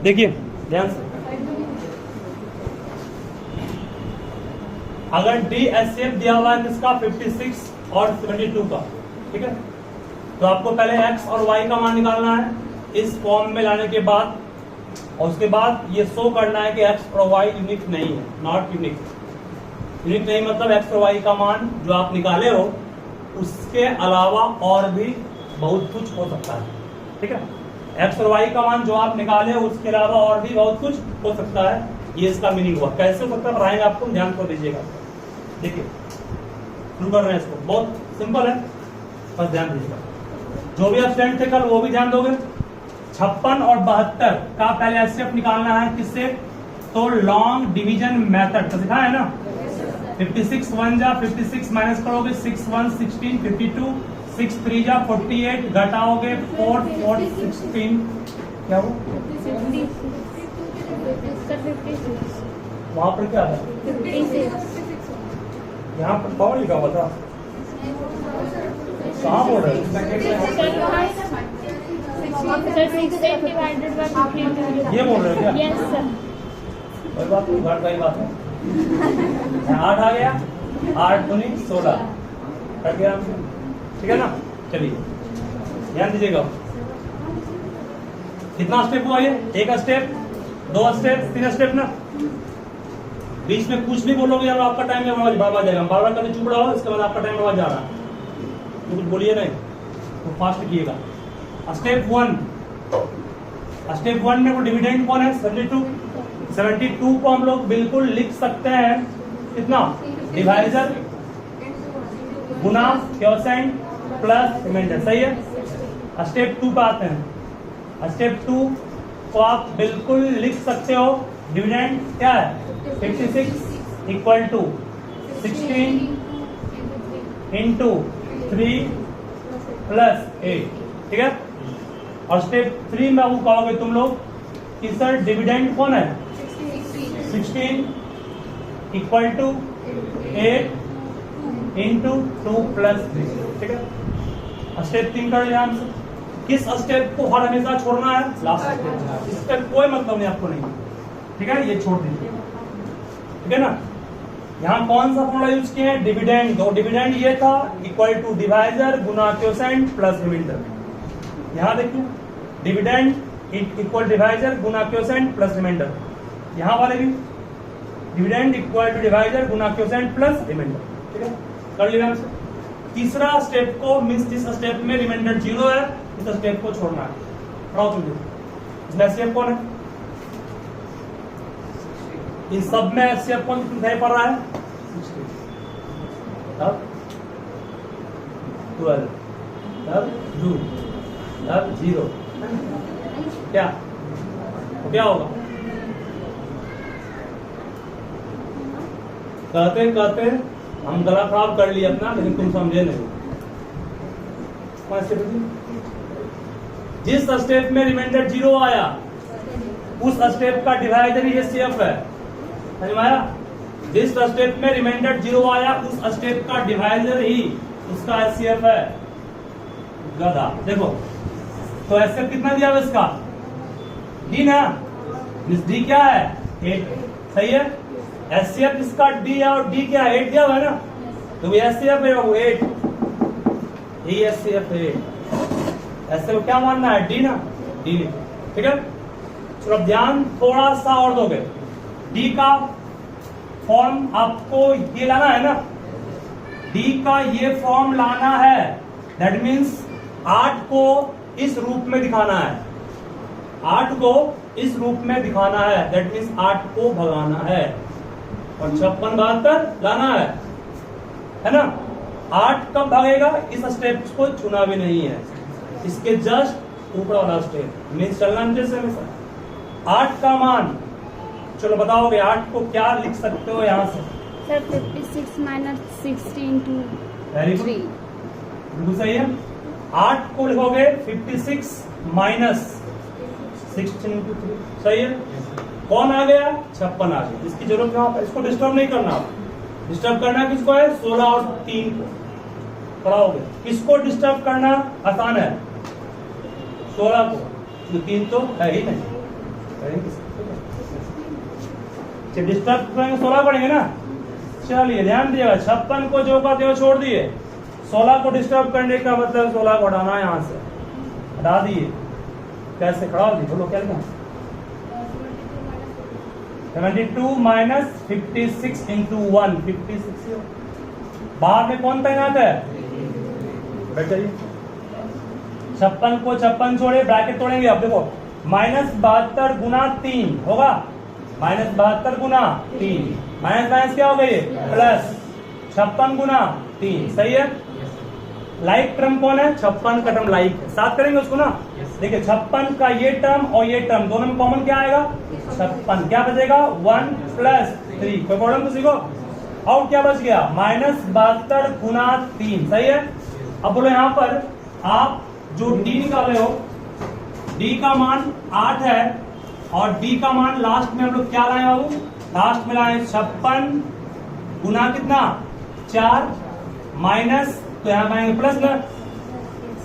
देखिए ध्यान से, अगर डी एच एफ दिया हुआ है किसका 56 और 72 का, ठीक है, तो आपको पहले x और y का मान निकालना है इस फॉर्म में लाने के बाद, और उसके बाद ये शो करना है कि x और y यूनिक नहीं है, नॉट यूनिक। यूनिक नहीं मतलब x और y का मान जो आप निकाले हो उसके अलावा और भी बहुत कुछ हो सकता है, ठीक है। x और y का मान जो आप निकाले हो उसके अलावा और भी बहुत कुछ हो सकता है, ये इसका मीनिंग हुआ। कैसे हो सकता है बताएंगे आपको, ध्यान को दीजिएगा। देखिए शुरू कर रहे हैं इसको, बहुत सिंपल है, बस ध्यान दीजिएगा। जो भी एब्सेंट थे कल वो भी ध्यान दोगे। 56 और 72 का पहले एचसीएफ निकालना है किससे, तो लॉन्ग डिवीजन मेथड तो सिखाया है ना। 56 1 जा 56 माइनस करोगे 6 1 16 52 6 3 जा 48 घटाओगे 4 4 16 क्या हो वहां पर क्या है, यहाँ पर पावर लिखा हुआ था, कहाँ बोल रहे ये बोल रहे हो क्या? Yes sir. कोई बात नहीं, घर का ही बात है। 8 आ गया, 8 दूनी 16 कट गया, ठीक है ना। चलिए ध्यान दीजिएगा, कितना स्टेप हुआ ये, एक स्टेप, 2 स्टेप, 3 स्टेप ना। बीच में कुछ भी बोलोगे यार आपका टाइम में बर्बाद जाएगा, बार-बार करके चुप रहो, इसके बाद आपका टाइम बर्बाद जा रहा है, तो कुछ बोलिए नहीं, तो फास्ट कीजिएगा। स्टेप 1 में वो डिविडेंड कौन है, 72 को हम लोग बिल्कुल लिख सकते हैं कितना, डिवाइजर गुना क्वोशिएंट प्लस रिमाइंडर, सही है। स्टेप 2 पे आते हैं। स्टेप 2 को आप बिल्कुल लिख सकते हो, डिविडेंड क्या है 56 इक्वल टू 16 इंटू 3 प्लस 8, ठीक है। और स्टेप 3 में वो कहोगे तुम लोग कि सर डिविडेंड कौन है 16 इक्वल टू 8 इंटू 2 प्लस 3, ठीक है। स्टेप 3 कर ध्यान से, किस स्टेप को हर हमेशा छोड़ना है, लास्ट स्टेप, इसका कोई मतलब नहीं आपको नहीं, ठीक है, ये छोड़ दीजिए, ठीक है ना। यहाँ कौन सा फॉर्मूला यूज किए हैं, डिविडेंड, तो डिविडेंड ये था इक्वल टू डिवाइजर गुना क्वोशिएंट प्लस रिमाइंडर। यहाँ देखिए डिविडेंड इक्वल डिवाइजर गुना क्वोशिएंट प्लस रिमाइंडर, यहाँ वाले भी डिविडेंड इक्वल टू डिवाइजर गुना क्वोशिएंट प्लस रिमाइंडर, ठीक है, कर लिया हमसे। तीसरा स्टेप को मीन्स जिस स्टेप में रिमाइंडर 0 है इस स्टेप को छोड़ना है, इसमें एचसीएफ कौन है, इन सब में एचसीएफ कौन दिखाई पड़ रहा है, 12 तब 2 तब 0, क्या तो क्या होगा, कहते कहते हम गला खराब कर लिए अपना, लेकिन तुम समझे नहीं। जिस स्टेप में रिमाइंडर 0 आया उस स्टेप का डिवाइजर ही एचसीएफ है, समझ में आया। जिस स्टेप में रिमाइंडर 0 आया उस स्टेप का डिवाइजर ही उसका एचसीएफ है, गधा। देखो तो एचसीएफ कितना दिया हुआ इसका, डी ना, डी क्या है 8, सही है। एचसीएफ इसका डी है और डी क्या है 8 दिया हुआ है ना, तो एचसीएफ है वो 8, ये एचसीएफ है 8। एचसीएफ क्या मानना है, डी ना, डी, ठीक है। चलो ध्यान थोड़ा सा और दोगे, डी का फॉर्म आपको ये लाना है ना, डी का ये फॉर्म लाना है, दैट मीन्स 8 को इस रूप में दिखाना है, 8 को इस रूप में दिखाना है, दैट मीन्स 8 को भगाना है और 56 72 लाना है ना। 8 कब भागेगा, इस स्टेप को चुना भी नहीं है, इसके जस्ट ऊपर वाला स्टेप मीन्स चलना जैसे हमेशा। 8 का मान चलो बताओगे, 8 को क्या लिख सकते हो यहाँ से, सर 56 माइनस 16 इंटू 3, बिल्कुल सही है। 8 को लिखोगे 56 माइनस 16 इंटू 3, सही है। कौन आ गया, 56 आ गया, इसकी जरूरत कहाँ पर, इसको डिस्टर्ब नहीं करना, आप डिस्टर्ब करना किसको है, 16 और 3 को पढ़ाओगे। किसको डिस्टर्ब करना आसान है, 16 को, 3 तो है ही नहीं, डिस्टर्ब करेंगे 16 पढ़ेंगे ना। चलिए ध्यान दिएगा, 56 को जो का त्यों छोड़ दिए, 16 को डिस्टर्ब करने का मतलब 16 को हटाना है, यहाँ से हटा दिए। कैसे खड़ा हो बोलो क्या लिखा? 72 माइनस 56 इंटू 1, 56। बाहर में कौन तैनात है? बैठ जाइए। 56 को 56 छोड़े, ब्रैकेट तोड़ेंगे। अब देखो -72 गुना 3 होगा, -72 गुना 3, माइनस माइनस क्या हो गई? प्लस 56 गुना 3, सही है। लाइक टर्म कौन है? 56 का टर्म लाइक है, साथ करेंगे उसको ना। देखिए 56 का ये टर्म और ये टर्म दोनों में कॉमन क्या आएगा? 56, क्या बचेगा? 1 + 3। कोई प्रॉब्लम तो सीखो। और क्या बच गया? -72 गुना 3, सही है। अब बोलो यहाँ पर आप जो d निकाले हो, d का मान 8 है और d का मान लास्ट में हम लोग क्या लाए बाबू? लास्ट में लाए 56 गुना कितना? 4 माइनस, तो यहाँ बनाएंगे प्लस ना।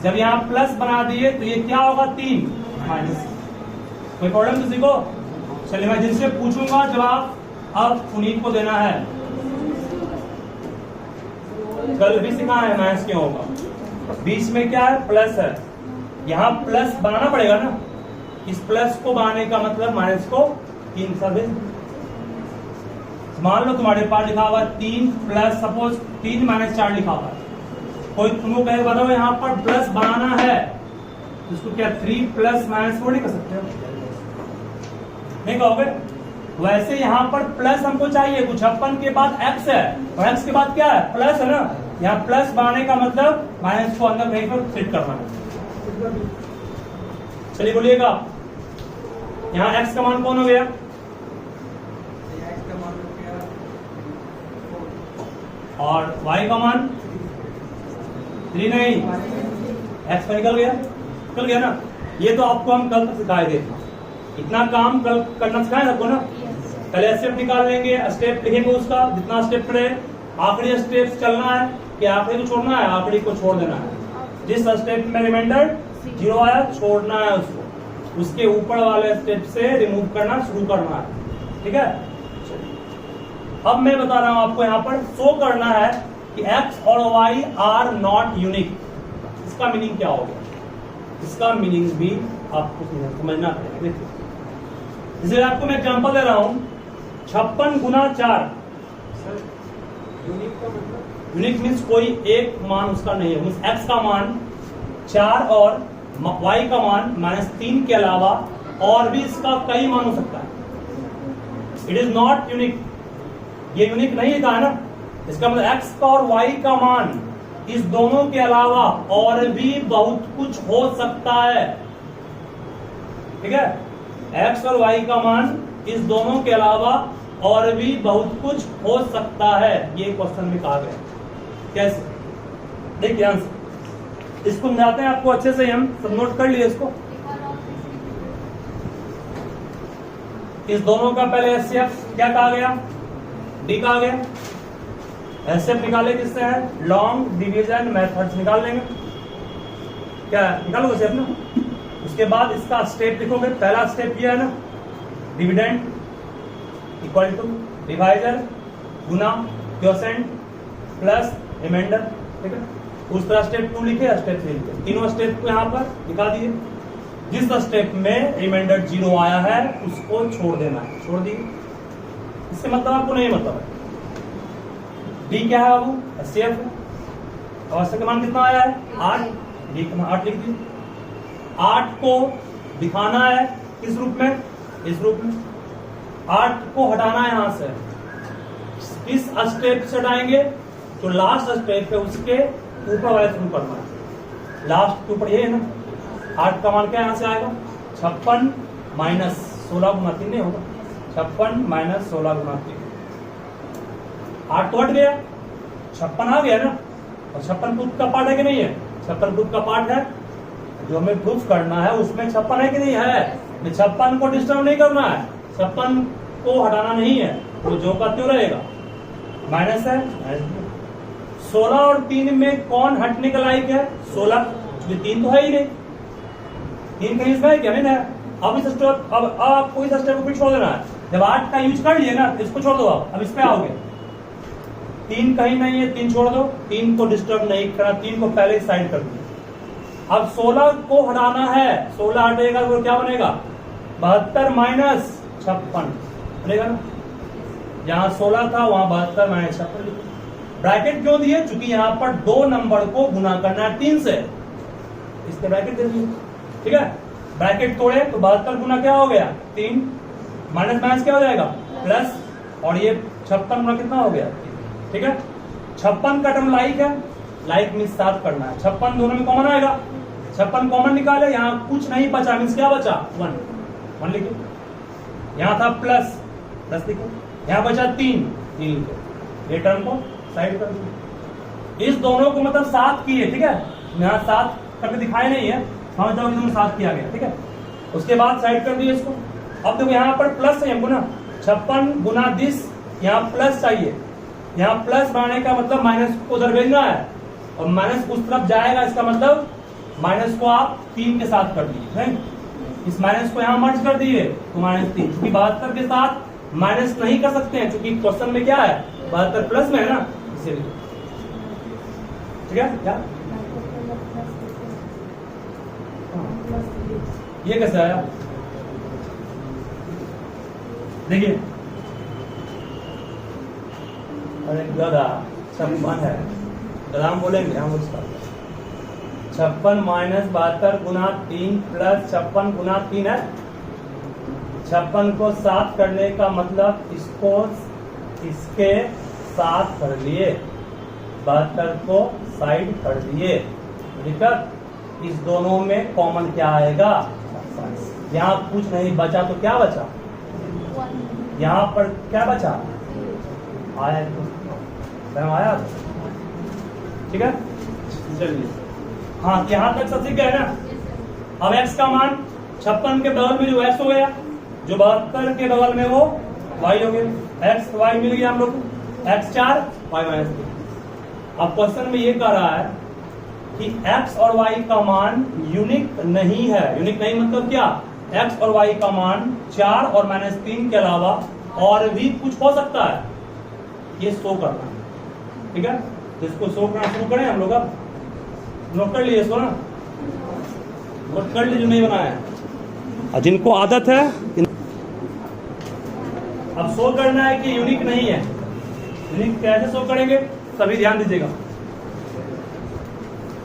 जब यहाँ प्लस बना दिए तो ये क्या होगा? 3 माइनस। कोई प्रॉब्लम तो सीखो। चलिए मैं जिनसे पूछूंगा जवाब अब पुनीत को देना है। कल भी सिखा है माइनस क्यों होगा। बीच में क्या है? प्लस है, यहाँ प्लस बनाना पड़ेगा ना। इस प्लस को बनाने का मतलब माइनस को 3 से भेज। मान लो तुम्हारे पास लिखा हुआ 3 प्लस, सपोज 3 - 4 लिखा हुआ है। कोई तुमको कहे बताओ यहाँ पर प्लस बनाना है, इसको क्या 3 + -4 नहीं कर सकते हो? नहीं कहोगे। वैसे यहाँ पर प्लस हमको चाहिए, 56 के बाद x है और x के बाद क्या है? प्लस है ना। यहाँ प्लस बनाने का मतलब माइनस को अंदर कहीं पर फिट करना है। चलिए बोलिएगा, यहाँ x का मान कौन हो गया? और y का मान 3 नहीं, x पर निकल गया ना। ये तो आपको हम कल सिखाए थे, इतना काम कल करना सिखाए आपको ना। पहले स्टेप निकाल लेंगे, स्टेप लिखेंगे उसका, जितना स्टेप रहे। आखिरी स्टेप चलना है कि आखिरी को छोड़ना है? आखिरी को छोड़ देना है। जिस स्टेप में रिमाइंडर 0 आया छोड़ना है उसको, उसके ऊपर वाले स्टेप से रिमूव करना शुरू करना है, ठीक है। अब मैं बता रहा हूं आपको, यहाँ पर शो करना है कि x और y आर नॉट यूनिक। इसका मीनिंग क्या होगा? इसका मीनिंग भी आपको समझना पड़ेगा। देखिए, जैसे आपको मैं एग्जांपल दे रहा हूं, 56 गुना 4। यूनिक मीन्स कोई एक मान उसका नहीं है। मीन्स x का मान 4 और y का मान -3 के अलावा और भी इसका कई मान हो सकता है। इट इज नॉट यूनिक, ये यूनिक नहीं कहा ना। इसका मतलब x का और y का मान इस दोनों के अलावा और भी बहुत कुछ हो सकता है, ठीक है। x और y का मान इस दोनों के अलावा और भी बहुत कुछ हो सकता है, ये क्वेश्चन में कहा गया। कैसे? देखिए ध्यान से, इसको समझाते हैं आपको अच्छे से। हम सब नोट कर लिए इसको। इस दोनों का पहले HCF क्या कहा गया? D कहा गया। HCF निकाले किससे है? लॉन्ग डिवीजन मेथड से निकाल लेंगे। क्या निकालोगे HCF ना? उसके बाद इसका स्टेप लिखोगे। पहला स्टेप ये है ना, डिविडेंड इक्वल टू डिवाइजर गुना क्वोशिएंट प्लस रिमाइंडर, ठीक है। उस तरह स्टेप 2 लिखे, स्टेप 3 लिखे, तीनों स्टेप को यहाँ पर दिखा दिए। जिस स्टेप में रिमाइंडर 0 आया है उसको छोड़ देना है, छोड़ दिए। इससे मतलब आपको नहीं मतलब है। डी क्या है बाबू? HCF है। आवश्यक मान कितना आया है? 8। डी का मान 8 लिख दिए। 8 को दिखाना है किस रूप में? इस रूप में। 8 को हटाना है यहाँ से। किस स्टेप से हटाएंगे? तो लास्ट स्टेप पे उसके ऊपर वाले शुरू करना है। लास्ट के ऊपर ये है ना। 8 का मान क्या यहाँ से आएगा? 56 माइनस 16 गुना 3 नहीं होगा। 56 माइनस 16 गुना 3। 8 तो हट गया, 56 आ गया ना। और 56 प्रूफ का पार्ट है कि नहीं है? 56 प्रूफ का पार्ट है। जो हमें प्रूफ करना है उसमें 56 है कि नहीं है? 56 को डिस्टर्ब नहीं करना है, 56 को हटाना नहीं है, वो जो का त्यों रहेगा। माइनस है 16 और 3 में कौन हटने का लायक है? 16, क्योंकि 3 तो है ही नहीं। 3 कहीं इसमें है क्या? नहीं है। अब इस स्टेप अब आपको इस स्टेप को फिर छोड़ देना है। जब 8 का यूज कर लिए ना, इसको छोड़ दो आप, अब इस पे आओगे। 3 कहीं नहीं है, 3 छोड़ दो, 3 को डिस्टर्ब नहीं करना, 3 को पहले साइड कर दो। अब 16 को हटाना है, 16 हटेगा तो क्या बनेगा 72 माइनस 56 बनेगा ना। यहाँ 16 था, वहां 72 माइनस 56। ब्रैकेट क्यों दिए? चूंकि यहाँ पर 2 नंबर को गुना करना है 3 से, इसके ब्रैकेट दे दिए। ठीक है, ब्रैकेट तोड़े तो 72 गुना क्या हो गया 3, माइनस माइनस क्या हो जाएगा प्लस, और ये 56 गुना कितना हो गया। ठीक है, 56 का टर्म लाइक है, लाइक मीन 7 करना है। 56 दोनों में कॉमन आएगा, 56 कॉमन निकाले, यहाँ कुछ नहीं बचा, मीन्स क्या बचा 1 लिखो। यहाँ था प्लस लिखो, यहाँ बचा 3 लिखो। ये टर्म को साइड कर दो। इस दोनों को मतलब 7 किए। ठीक है, यहाँ 7 करके दिखाए नहीं है, समझ जाओ कि 7 किया गया। ठीक है, उसके बाद साइड कर दिए इसको। अब देखो यहाँ पर प्लस है हमको ना, 56 गुना दिस, यहाँ प्लस चाहिए। यहाँ प्लस बनाने का मतलब माइनस को उधर भेजना है, और माइनस उस तरफ जाएगा, इसका मतलब माइनस को आप 3 के साथ कर दिए। इस माइनस को यहाँ मर्ज कर दिए तो -3, क्योंकि 72 के साथ माइनस नहीं कर सकते हैं, क्योंकि क्वेश्चन में क्या है 72 प्लस में है ना, इसीलिए। ठीक है, क्या ये कैसे आया देखिए। अरे गधा 56 है, गधा हम बोलेंगे हम उसका 56 माइनस 72 गुना 3 प्लस 56 गुना 3 है। 56 को 7 करने का मतलब इसको इसके साथ कर लिए, 72 को साइड कर दिए। दिक्कत इस दोनों में कॉमन क्या आएगा, यहाँ कुछ नहीं बचा तो क्या बचा, यहाँ पर क्या बचा आया, तो आया। ठीक है, चलिए हाँ, यहाँ तक सब सीख गए ना। अब x का मान 56 के बगल में जो x हो गया, जो 72 के बगल में वो y हो गया, x y मिल गया हम लोग को, x 4 y -3। अब क्वेश्चन में ये कह रहा है कि x और y का मान यूनिक नहीं है। यूनिक नहीं मतलब क्या, x और y का मान 4 और -3 के अलावा और भी कुछ हो सकता है, ये शो करना है। ठीक है, तो इसको शो करना शुरू करें हम लोग। अब नोट कर लिए इसको ना, नोट कर लीजिए जो नहीं बनाया है, जिनको आदत है। अब शो करना है कि यूनिक नहीं है। यूनिक कैसे शो करेंगे, सभी ध्यान दीजिएगा,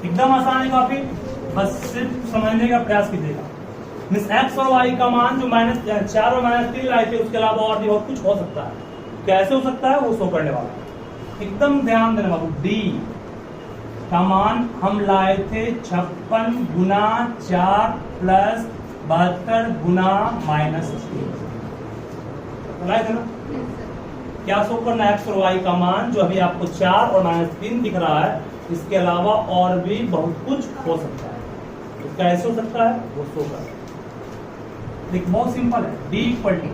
एकदम आसान है काफी, बस सिर्फ समझने का प्रयास कीजिएगा। मिस x और y का मान जो -4 और -3 लाए थे, उसके अलावा और भी बहुत कुछ हो सकता है। कैसे हो सकता है वो शो करने वाला है, एकदम ध्यान देने बाबू। d का मान हम लाए थे 56 गुना 4 प्लस 72 गुना -3 लाए थे ना। क्या शो करना है, x और y का मान जो अभी आपको 4 और -3 दिख रहा है, इसके अलावा और भी बहुत कुछ हो सकता है। तो कैसे हो सकता है वो शो कर, देखिए बहुत सिंपल है। d इक्वल टू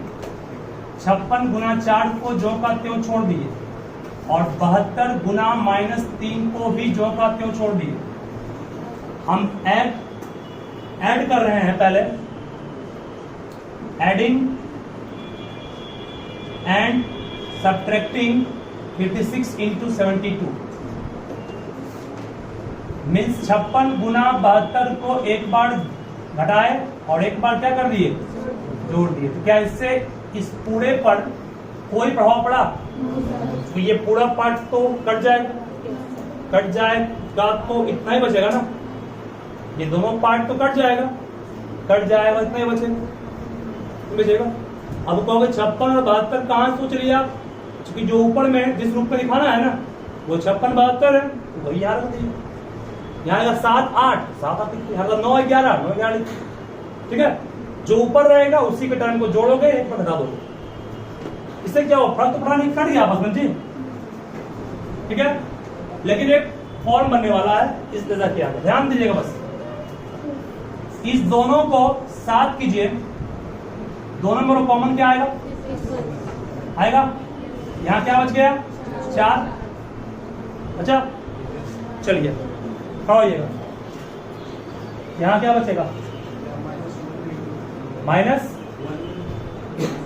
56 गुना 4 को जो का त्यों छोड़ दिए, और 72 गुना -3 को भी जो का त्यों छोड़ दिए। हम ऐड कर रहे हैं, पहले adding and subtracting 56 into 72 means 56 गुना 72 को एक बार घटाए और एक बार क्या कर दिए, जोड़ दिए। तो क्या इससे इस पूरे पर कोई प्रभाव पड़ा, तो ये पूरा पार्ट तो कट जाएगा तो इतना ही बचेगा ना, ये दोनों पार्ट तो कट जाएगा इतना ही बचेगा। अब कहोगे 56 और 72 कहाँ सोच लिया आप, क्योंकि जो ऊपर में जिस रूप में दिखाना है ना वो 56 72 है, तो वही याद रख दीजिए। यहाँ 7 8 7 9 11 ठीक है, जो ऊपर रहेगा उसी के टर्म को जोड़ोगे, एक पर घटा दोगे, इससे क्या हो, फर्क तो पड़ा नहीं, कट गया आपस में जी। ठीक है, लेकिन एक फॉर्म बनने वाला है, इस तरह किया, ध्यान दीजिएगा बस। इस दोनों को 7 कीजिए, दोनों में कॉमन क्या आएगा, यहाँ क्या बच गया 4। अच्छा चलिए खड़ा होइएगा, यहाँ क्या बचेगा माइनस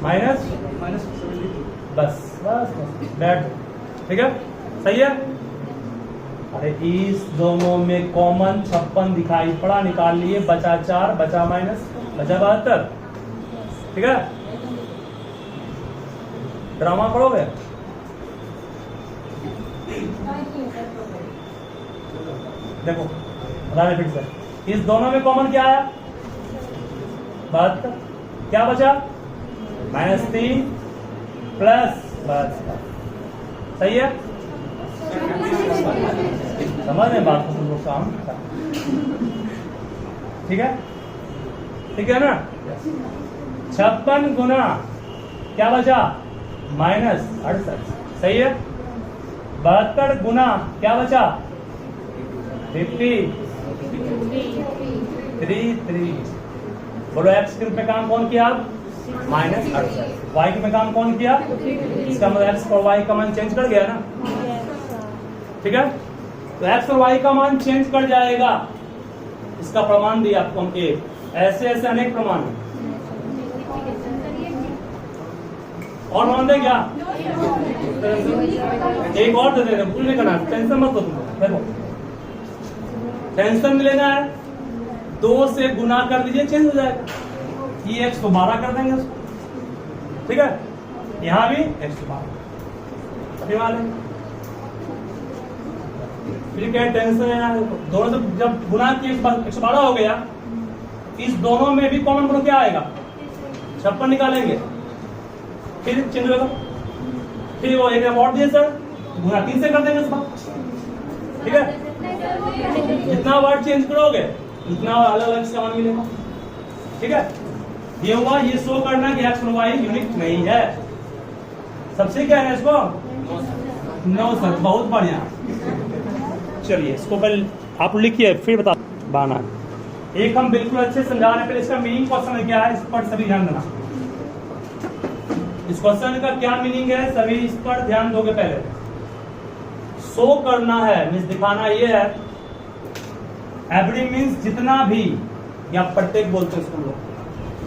माइनस बस बस बैठ, ठीक है, सही है। अरे इस दोनों में कॉमन 56 दिखाई पड़ा, निकाल लिए, बचा 4, बचा माइनस, बचा 72, ठीक है। ड्रामा पढ़ोगे? देखो बताने फिर से, इस दोनों में कॉमन क्या आया? 72, क्या बचा? -3 प्लस, बस सही है। समझ में बात को, तुम लोग काम, ठीक है, ठीक है ना। 56 गुना क्या बचा? -68, सही है। 72 गुना क्या बचा? 53। बोलो एक्स के रूप में काम कौन किया? -68। वाई के में काम कौन किया? इसका मतलब एक्स और वाई का मान चेंज कर गया ना, ठीक है। तो एक्स और वाई का मान चेंज कर जाएगा, इसका प्रमाण दिया आपको हम एक, ऐसे ऐसे अनेक प्रमाण हैं। और मान दे क्या? एक और दे देना, भूल नहीं करना, टेंशन मत लो तुम। देखो टेंशन लेना है, 2 से गुना कर दीजिए, चेंज हो जाएगा। ये x को 12 कर देंगे उसको, ठीक है। यहां भी x को 12 फिर क्या टेंशन है? दोनों से जब गुना किए 112 हो गया, इस दोनों में भी कॉमन गुण क्या आएगा? 56 निकालेंगे, फिर चेंज होगा, फिर वो एक और दिए सर, गुना 3 से कर देंगे उसका, ठीक है। जितना वर्ड चेंज करोगे उतना अलग अलग का मान मिलेगा, ठीक है। ये हुआ, ये शो करना कि एक्स और वाई यूनिक नहीं है। सबसे क्या है इसको? नो सर, बहुत बढ़िया। चलिए इसको पहले आप लिखिए, फिर बता बाना। एक हम बिल्कुल अच्छे समझा रहे हैं, पहले इसका मीनिंग क्वेश्चन क्या है इस पर सभी ध्यान देना। इस क्वेश्चन का क्या मीनिंग है सभी इस पर ध्यान दोगे। पहले शो करना है, मीन्स दिखाना ये है, एवरी मीन्स जितना भी, या प्रत्येक बोलते हैं इसको लोग,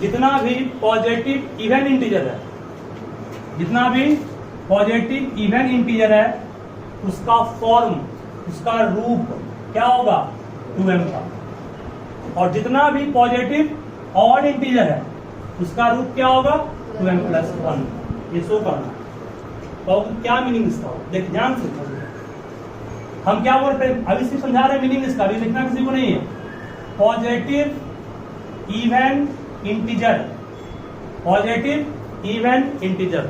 जितना भी पॉजिटिव इवन इंटीजर है, जितना भी पॉजिटिव इवन इंटीजर है उसका फॉर्म, उसका रूप क्या होगा? 2m का। और जितना भी पॉजिटिव ऑड इंटीजर है उसका रूप क्या होगा? 2m+1। ये शो करना। तो क्या मीनिंग इसका? देख ध्यान से, हम क्या बोल रहे हैं अभी सिर्फ समझा रहे हैं मीनिंग इसका, अभी लिखना किसी को नहीं है। Positive even integer, positive even integer,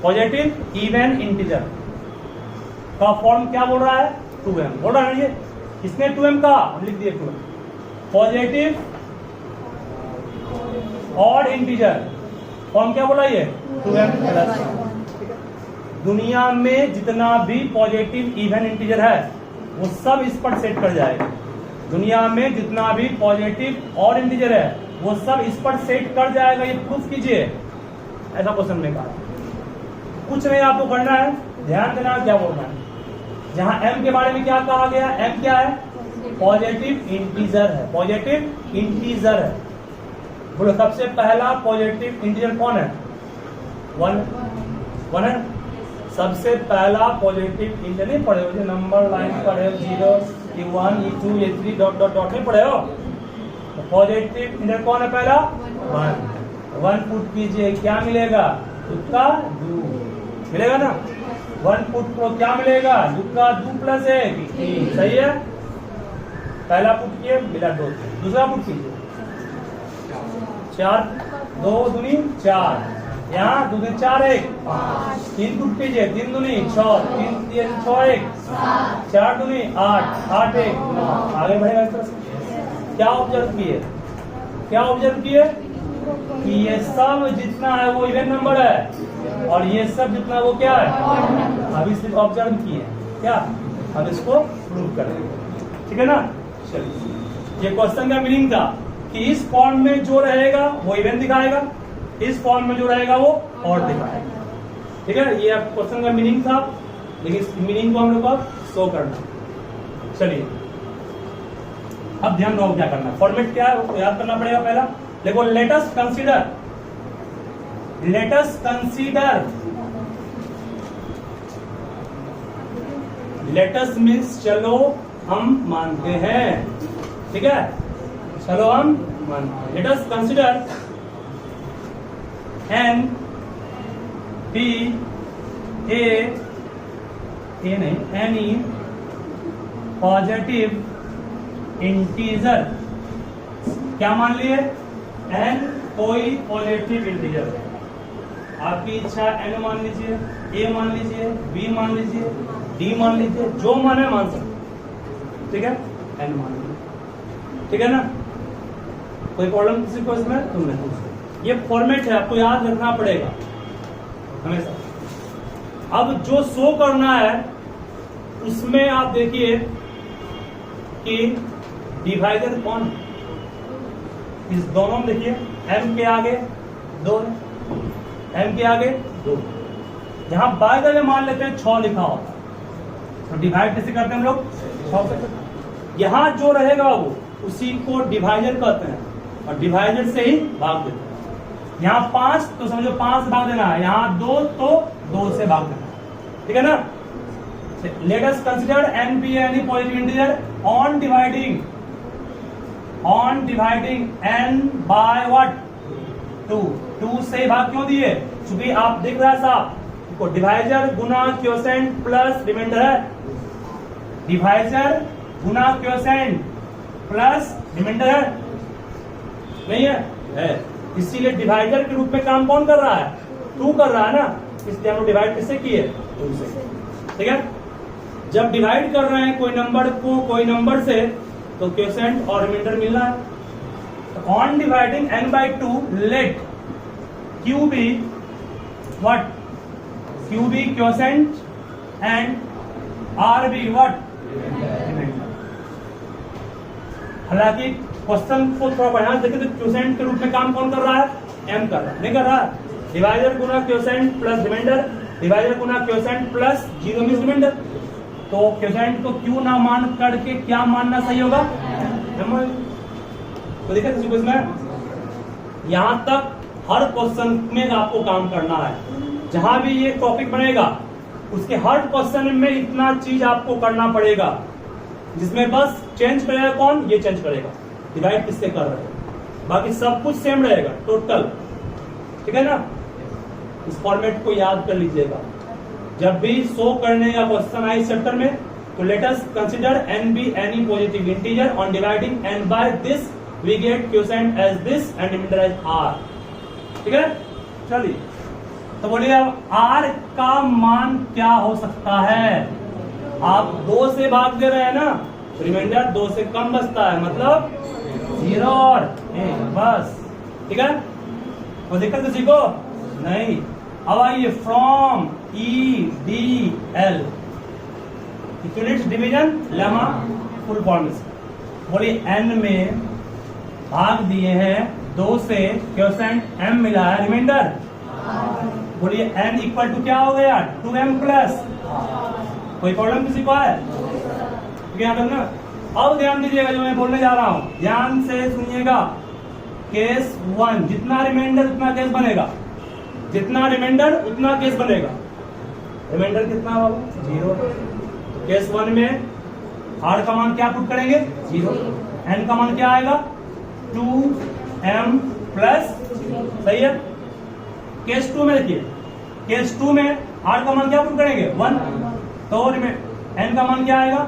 positive even integer का फॉर्म क्या बोल रहा है? 2m बोल रहा है ये, इसने 2m का लिख दिया 2m। Positive odd integer form क्या बोला ये? 2m+1। दुनिया में जितना भी पॉजिटिव इवन इंटीजर है वो सब इस पर सेट कर जाएगा। दुनिया में जितना भी पॉजिटिव ऑड इंटीजर है वो सब इस पर सेट कर जाएगा। ये प्रूफ कीजिए, ऐसा क्वेश्चन में कहा। कुछ नहीं आपको करना है, ध्यान देना क्या बोलना है। जहां m के बारे में क्या कहा गया? m क्या है? पॉजिटिव इंटीजर है, पॉजिटिव इंटीजर है। बोलो सबसे पहला पॉजिटिव इंटीजर कौन है? 1 है। सबसे पहला पॉजिटिव इंटीजर नहीं पढ़े हो? जो नंबर लाइन पर है 0, E1, E2, E3 dot dot dot नहीं पढ़े हो? पॉजिटिव इंटीजर कौन है? पहला 1 पुट कीजिए, क्या मिलेगा? तुक्का 2 मिलेगा ना। 1 पुट को क्या मिलेगा? तुक्का 2 + 1 3, सही है। पहला पुट किए मिला 2, दूसरा पुट कीजिए 4, 2 दूनी 4, यहाँ 2 दूनी 4 1 5, 3 पुट कीजिए 3 दूनी 6, 3 3 6 1 4 दूनी 8 8 1 9। आगे बढ़ेगा इस तरह से। क्या ऑब्जर्व किए? क्या ऑब्जर्व किए? कि ये सब जितना है वो इवन नंबर है और ये सब जितना वो क्या है? अभी सिर्फ ऑब्जर्व किए क्या, अब इसको प्रूव करेंगे, ठीक है ना। चलिए, ये क्वेश्चन का मीनिंग था कि इस फॉर्म में जो रहेगा वो इवन दिखाएगा, इस फॉर्म में जो रहेगा वो और दिखाएगा, ठीक है। ये क्वेश्चन का मीनिंग था, लेकिन इस मीनिंग को हम लोग को शो करना। चलिए अब ध्यान दो क्या करना है। फॉर्मेट क्या है वो याद करना पड़ेगा। पहला देखो let us consider let's means चलो हम मानते हैं, ठीक है, चलो हम मानते हैं। Let us consider n be a नहीं एनी पॉजिटिव इंटीजर। क्या मान लिए? एन कोई पॉजिटिव इंटीजर, आपकी इच्छा एन मान लीजिए, ए मान लीजिए, बी मान लीजिए, डी मान लीजिए, जो मान है मान सकते, ठीक है, एन मान लीजिए, ठीक है ना। कोई प्रॉब्लम किसी को इसमें? तुम नहीं पूछो, ये फॉर्मेट है, आपको याद रखना पड़ेगा हमेशा। अब जो शो करना है उसमें आप देखिए कि डिवाइडर कौन है, इस दोनों में देखिए m के आगे 2, m के आगे 2, यहां बाय में मान लेते हैं 6 लिखा होता है, तो डिवाइड कैसे करते हैं हम लोग? 6 से। यहां जो रहेगा वो उसी को डिवाइडर कहते हैं, और डिवाइडर से ही भाग देते हैं। यहाँ 5 तो समझो 5 से भाग देना है, यहाँ 2 तो 2 से भाग देना है, ठीक है ना। Late us consider n be any positive integer on dividing n by what? 2 से भाग क्यों दिए? क्योंकि आप देख रहे हैं साहब को डिवाइजर गुना क्वोशिएंट प्लस रिमाइंडर है, डिवाइजर गुना क्वोशिएंट प्लस रिमाइंडर है, नहीं है? इसीलिए डिवाइजर के रूप में काम कौन कर रहा है? 2 कर रहा है ना, इसलिए हम लोग डिवाइड किससे किए? 2 से, ठीक है। जब डिवाइड कर रहे हैं कोई नंबर को कोई नंबर से तो क्वोशिएंट और रिमाइंडर मिल रहा है। ऑन डिवाइडिंग n by 2 लेट q be what? q be quotient and r be what? Remainder. हालांकि क्वेश्चन को थोड़ा बढ़िया देखें तो क्वोशिएंट के रूप में काम कौन कर रहा है? m कर रहा है, नहीं कर रहा है? डिवाइजर गुना क्वोशिएंट प्लस रिमाइंडर, डिवाइजर गुना क्वोशिएंट प्लस 0 मीन्स रिमाइंडर। तो क्वोशिएंट को क्यू ना मान करके क्या मानना सही होगा? तो देखिए किसी को इसमें यहां तक हर क्वेश्चन में आपको काम करना है। जहां भी ये टॉपिक बनेगा उसके हर क्वेश्चन में इतना चीज आपको करना पड़ेगा, जिसमें बस चेंज करेगा कौन? ये चेंज करेगा डिवाइड किससे कर रहे हैं, बाकी सब कुछ सेम रहेगा टोटल, ठीक है ना। इस फॉर्मेट को याद कर लीजिएगा। जब भी शो करने का क्वेश्चन आए इस चैप्टर में तो late us consider n be any positive integer on dividing n by this we get quotient as this and remainder as r, ठीक है। चलिए तो बोलिए अब r का मान क्या हो सकता है? आप 2 से भाग दे रहे हैं ना, रिमाइंडर 2 से कम बचता है, मतलब 0 और 1 बस, ठीक है। तो दिक्कत किसी को नहीं। अब आइए from EDL unit division lemma full form से बोलिए n में भाग दिए हैं 2 से, क्वोशिएंट m मिला है, रिमाइंडर बोलिए n इक्वल टू क्या हो गया? 2m plus. कोई प्रॉब्लम किसी को है? ध्यान रखना। अब ध्यान दीजिएगा जो मैं बोलने जा रहा हूं, ध्यान से सुनिएगा। केस 1 जितना रिमाइंडर उतना केस बनेगा, जितना रिमाइंडर उतना केस बनेगा। रिमाइंडर कितना होगा? 0। केस 1 में r का मान क्या पुट करेंगे? 0। n का मान क्या आएगा? 2m प्लस, सही है। केस 2 में देखिए, केस 2 में r का मान क्या पुट करेंगे? 1। तो n का मान क्या आएगा?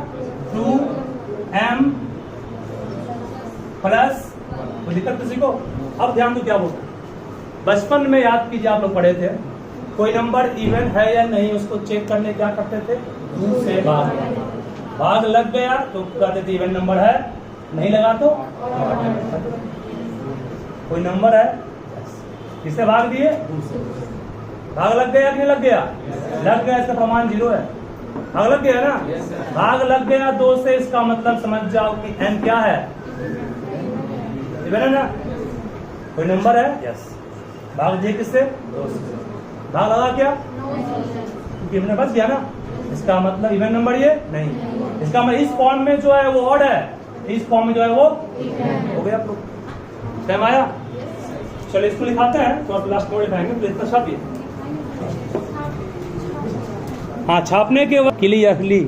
2m plus. कोई दिक्कत किसी को? अब ध्यान दो क्या बोलते हैं। बचपन में याद कीजिए, आप लोग पढ़े थे, कोई नंबर इवन है या नहीं उसको चेक करने क्या करते थे? 2 से भाग लग गया तो कहते थे इवन नंबर है, नहीं लगा तो कोई नंबर है, किससे भाग दिए? 2 से। भाग लग गया कि नहीं लग गया? लग गया, इसका प्रमाण 0 है। भाग लग गया ना, भाग लग गया 2 से, इसका मतलब समझ जाओ कि n क्या है? इवन है ना, कोई नंबर है, यस। भाग दिए किससे? 2 से। भाग लगा क्या? क्योंकि हमने बच गया ना, इसका मतलब इवन नंबर ये नहीं, इसका मतलब इस फॉर्म में जो है वो ऑड है, इस फॉर्म में जो है वो हो गया। टाइम आया? चलो इसको लिखाते हैं तो आप लास्ट में लिखाएंगे, प्लीज इतना छापिए। हाँ, छापने के बाद क्लियरली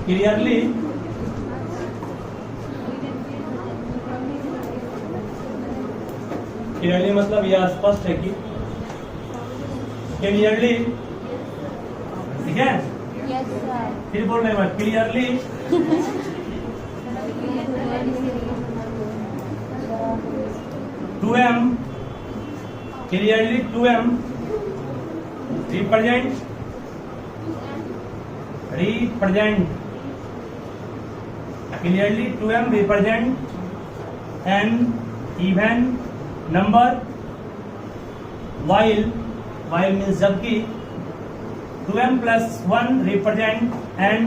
क्लियरली क्लियरली मतलब यह स्पष्ट है कि क्लियरली, ठीक है? Yes, sir. फिर बोल रहे हैं clearly two m, clearly 2m represent clearly 2m represent an even number, while means जबकि 2m plus 1 represent an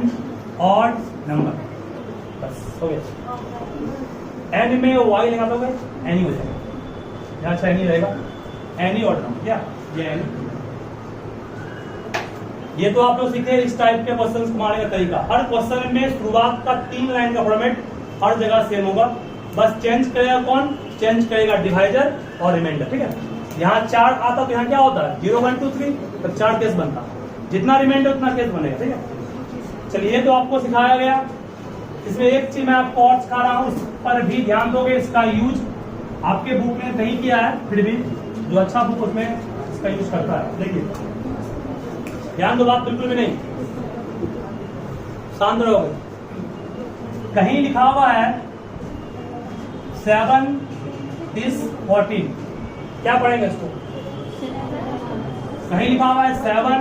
odd number। बस हो गया। एन में वाई लगा दोगे एनी हो जाएगा, यहाँ अच्छा एनी रहेगा, एनी ऑड नंबर क्या ये एनी। ये तो आप लोग सीखे इस टाइप के क्वेश्चन को मारने का तरीका। हर क्वेश्चन में शुरुआत का 3 लाइन का फॉर्मेट हर जगह सेम होगा, बस चेंज करेगा कौन, चेंज करेगा डिवाइजर और रिमाइंडर, ठीक है? यहाँ 4 आता तो यहाँ क्या होता है 0 1 2 3, तो 4 केस बनता, जितना रिमाइंडर उतना केस बनेगा, ठीक है? चलिए तो आपको सिखाया गया। इसमें एक चीज मैं आपको और सिखा रहा हूँ, उस पर भी ध्यान दोगे। इसका यूज आपके बुक में नहीं किया है, फिर भी जो अच्छा बुक उसमें इसका यूज करता है। देखिए ध्यान दो, बात बिल्कुल भी नहीं, शांत रहोगे। कहीं लिखा हुआ है 7 is 14, क्या पढ़ेंगे इसको? कहीं लिखा हुआ है 7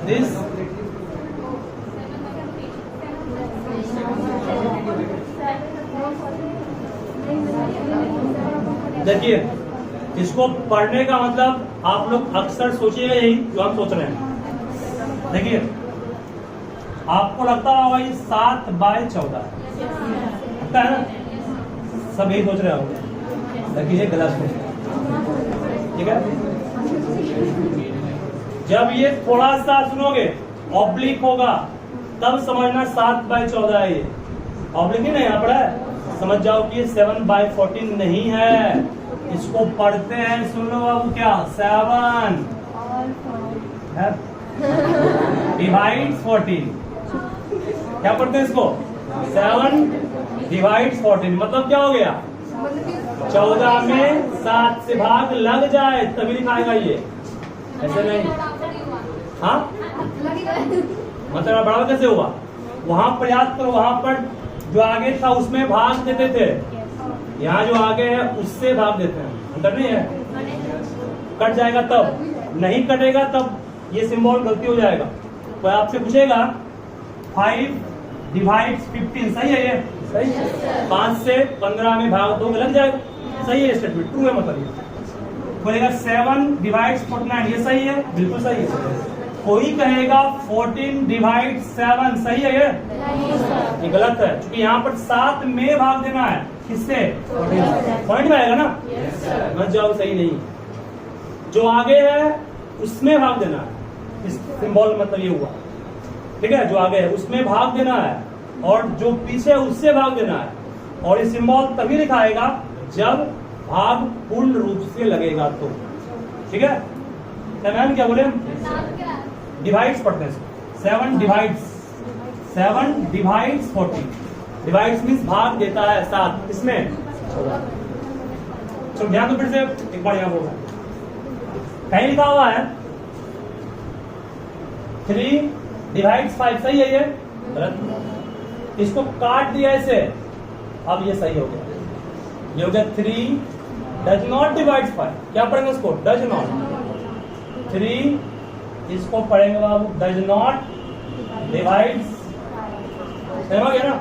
this, देखिए इसको पढ़ने का मतलब आप लोग अक्सर सोचिएगा यही जो हम सोच रहे हैं। देखिए आपको लगता होगा ये 7/14 लगता है ना, सब यही सोच रहे होंगे, लेकिन ये गलत है, ठीक है? जब ये थोड़ा सा सुनोगे ऑब्लिक होगा तब समझना 7/14 है। ये ऑब्लिक ही नहीं यहाँ पर है, समझ जाओ कि ये 7/14 नहीं है। इसको पढ़ते हैं, सुन लो बाबू, क्या 7 डिवाइड्स 14, क्या पढ़ते हैं इसको? 7 डिवाइड्स 14 मतलब क्या हो गया? 14 में 7 से भाग लग जाए तभी लिखाएगा ये, ऐसे नहीं। हाँ मतलब बराबर कैसे होगा? वहां पर याद करो, वहां पर जो आगे था उसमें भाग देते थे, यहाँ जो आगे है उससे भाग देते हैं, अंतर नहीं है। कट जाएगा तब, नहीं कटेगा तब ये सिंबल गलती हो जाएगा। तो आपसे पूछेगा 5 डिवाइड्स 15, सही है ये? सही है। 5 से 15 में भाग दोगे लग जाएगा, सही है स्टेटमेंट, ट्रू है मतलब ये। बोलेगा 7 डिवाइड्स 49, ये सही है? बिल्कुल सही है। कोई कहेगा 14 डिवाइड 7, सही है ये गलत है, क्योंकि यहाँ पर 7 में भाग देना है, किससे? पॉइंट में आएगा ना, मत जाओ, सही नहीं। जो आगे है उसमें भाग देना है, इस सिंबल मतलब ये हुआ, ठीक है? जो आगे है उसमें भाग देना है और जो पीछे है उससे भाग देना है, और ये सिंबल तभी लिखाएगा जब भाग पूर्ण रूप से लगेगा तो, ठीक है? मैम क्या बोले? डिवाइड्स पढ़ते हैं, 7 डिवाइड्स 14, डिवाइड्स मीन्स भाग देता है 7, इसमें। चलो ध्यान दो फिर से एक बार, यहाँ बोल रहा है कहीं लिखा हुआ है 3 डिवाइड्स 5, सही है ये? गलत। इसको काट दिया ऐसे, अब ये सही हो गया, ये हो गया 3 डज नॉट डिवाइड 5, क्या पढ़ेंगे उसको? Does not. 3 इसको पढ़ेंगे बाबू डज नॉट डिवाइड्स, समझ गया ना?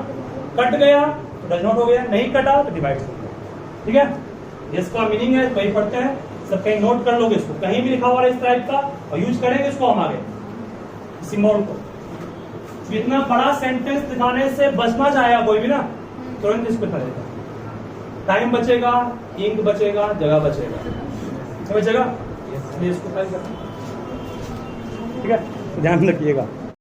कट गया तो डज नॉट हो गया, नहीं कटा तो डिवाइड हो गया, ठीक है? इसका मीनिंग है, कहीं पढ़ते हैं सब, कहीं नोट कर लोगे इसको, कहीं भी लिखा हुआ है इस टाइप का, और यूज करेंगे इसको हम आगे सिंबल को। इतना बड़ा सेंटेंस दिखाने से बचना चाहेगा कोई भी ना, तुरंत इसको करेगा, टाइम बचेगा, इंक बचेगा, जगह बचेगा, बचेगा, इसको ठीक है? ध्यान रखिएगा।